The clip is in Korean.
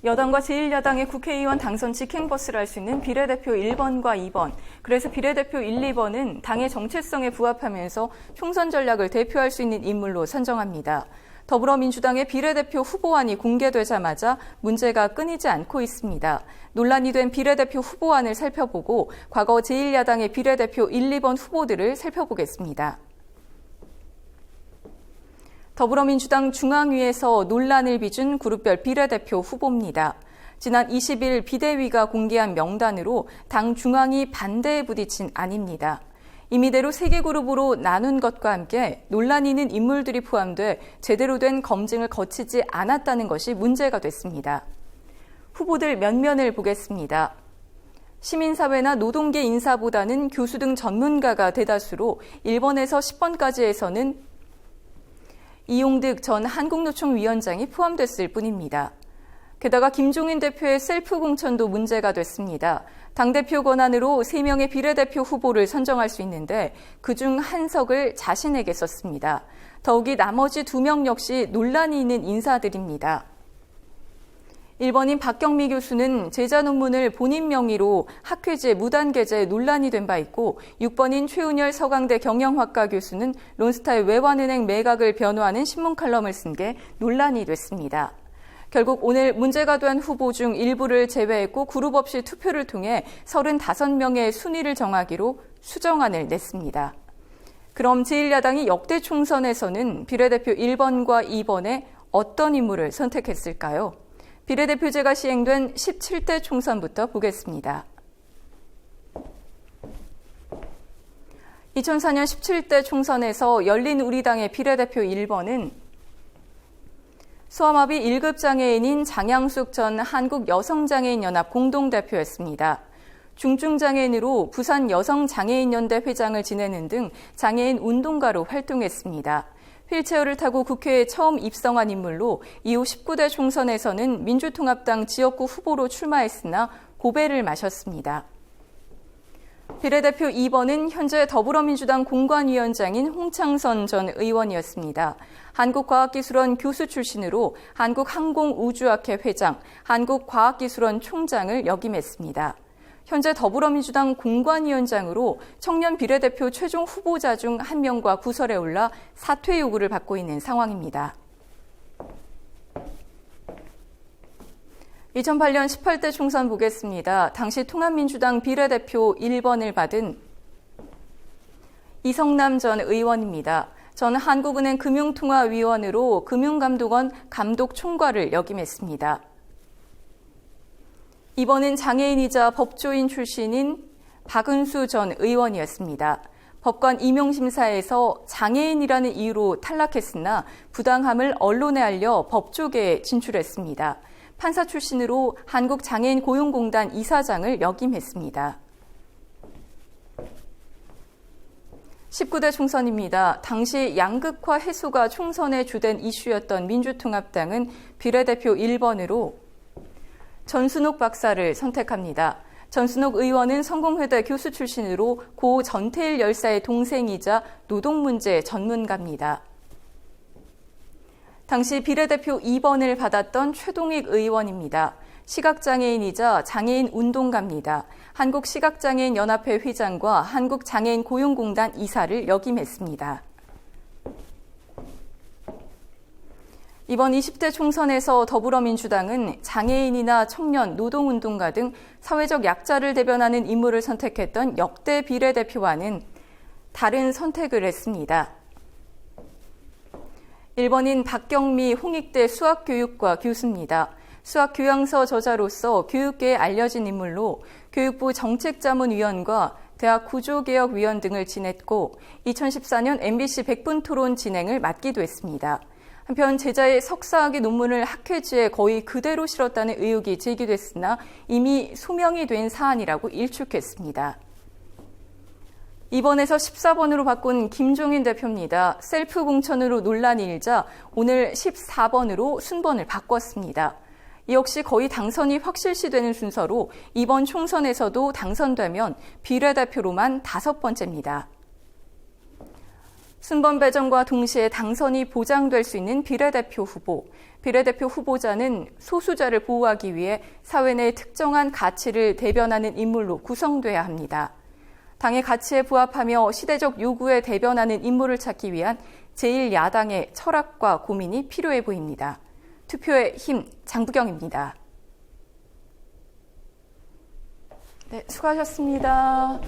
여당과 제1야당의 국회의원 당선 직행버스를 할 수 있는 비례대표 1번과 2번. 그래서 비례대표 1, 2번은 당의 정체성에 부합하면서 총선 전략을 대표할 수 있는 인물로 선정합니다. 더불어민주당의 비례대표 후보안이 공개되자마자 문제가 끊이지 않고 있습니다. 논란이 된 비례대표 후보안을 살펴보고 과거 제1야당의 비례대표 1, 2번 후보들을 살펴보겠습니다. 더불어민주당 중앙위에서 논란을 빚은 그룹별 비례대표 후보입니다. 지난 20일 비대위가 공개한 명단으로 당 중앙이 반대에 부딪힌 안입니다. 임의대로 3개 그룹으로 나눈 것과 함께 논란이 있는 인물들이 포함돼 제대로 된 검증을 거치지 않았다는 것이 문제가 됐습니다. 후보들 면면을 보겠습니다. 시민사회나 노동계 인사보다는 교수 등 전문가가 대다수로 1번에서 10번까지에서는 이용득 전 한국노총 위원장이 포함됐을 뿐입니다. 게다가 김종인 대표의 셀프 공천도 문제가 됐습니다. 당대표 권한으로 3명의 비례대표 후보를 선정할 수 있는데 그중 1석을 자신에게 썼습니다. 더욱이 나머지 2명 역시 논란이 있는 인사들입니다. 1번인 박경미 교수는 제자 논문을 본인 명의로 학회지에 무단 게재해 논란이 된 바 있고 6번인 최은열 서강대 경영학과 교수는 론스타의 외환은행 매각을 변호하는 신문 칼럼을 쓴 게 논란이 됐습니다. 결국 오늘 문제가 된 후보 중 일부를 제외했고 그룹 없이 투표를 통해 35명의 순위를 정하기로 수정안을 냈습니다. 그럼 제1야당이 역대 총선에서는 비례대표 1번과 2번에 어떤 인물을 선택했을까요? 비례대표제가 시행된 17대 총선부터 보겠습니다. 2004년 17대 총선에서 열린우리당의 비례대표 1번은 소아마비 1급 장애인인 장양숙 전 한국여성장애인연합 공동대표였습니다. 중증장애인으로 부산여성장애인연대 회장을 지내는 등 장애인 운동가로 활동했습니다. 휠체어를 타고 국회에 처음 입성한 인물로 이후 19대 총선에서는 민주통합당 지역구 후보로 출마했으나 고배를 마셨습니다. 비례대표 2번은 현재 더불어민주당 공관위원장인 홍창선 전 의원이었습니다. 한국과학기술원 교수 출신으로 한국항공우주학회 회장, 한국과학기술원 총장을 역임했습니다. 현재 더불어민주당 공관위원장으로 청년 비례대표 최종 후보자 중 1명과 구설에 올라 사퇴 요구를 받고 있는 상황입니다. 2008년 18대 총선 보겠습니다. 당시 통합민주당 비례대표 1번을 받은 이성남 전 의원입니다. 전 한국은행 금융통화위원으로 금융감독원 감독총괄을 역임했습니다. 이번은 장애인이자 법조인 출신인 박은수 전 의원이었습니다. 법관 임용심사에서 장애인이라는 이유로 탈락했으나 부당함을 언론에 알려 법조계에 진출했습니다. 판사 출신으로 한국장애인고용공단 이사장을 역임했습니다. 19대 총선입니다. 당시 양극화 해소가 총선의 주된 이슈였던 민주통합당은 비례대표 1번으로 전순옥 박사를 선택합니다. 전순옥 의원은 성공회대 교수 출신으로 고 전태일 열사의 동생이자 노동문제 전문가입니다. 당시 비례대표 2번을 받았던 최동익 의원입니다. 시각장애인이자 장애인 운동가입니다. 한국시각장애인연합회 회장과 한국장애인고용공단 이사를 역임했습니다. 이번 20대 총선에서 더불어민주당은 장애인이나 청년, 노동운동가 등 사회적 약자를 대변하는 인물을 선택했던 역대 비례대표와는 다른 선택을 했습니다. 1번인 박경미 홍익대 수학교육과 교수입니다. 수학교양서 저자로서 교육계에 알려진 인물로 교육부 정책자문위원과 대학 구조개혁위원 등을 지냈고 2014년 MBC 100분 토론 진행을 맡기도 했습니다. 한편 제자의 석사학위 논문을 학회지에 거의 그대로 실었다는 의혹이 제기됐으나 이미 소명이 된 사안이라고 일축했습니다. 2번에서 14번으로 바꾼 김종인 대표입니다. 셀프 공천으로 논란이 일자 오늘 14번으로 순번을 바꿨습니다. 이 역시 거의 당선이 확실시되는 순서로 이번 총선에서도 당선되면 비례대표로만 5번째입니다. 순번 배정과 동시에 당선이 보장될 수 있는 비례대표 후보. 비례대표 후보자는 소수자를 보호하기 위해 사회 내 특정한 가치를 대변하는 인물로 구성돼야 합니다. 당의 가치에 부합하며 시대적 요구에 대변하는 인물을 찾기 위한 제1야당의 철학과 고민이 필요해 보입니다. 투표의 힘, 장부경입니다. 네, 수고하셨습니다.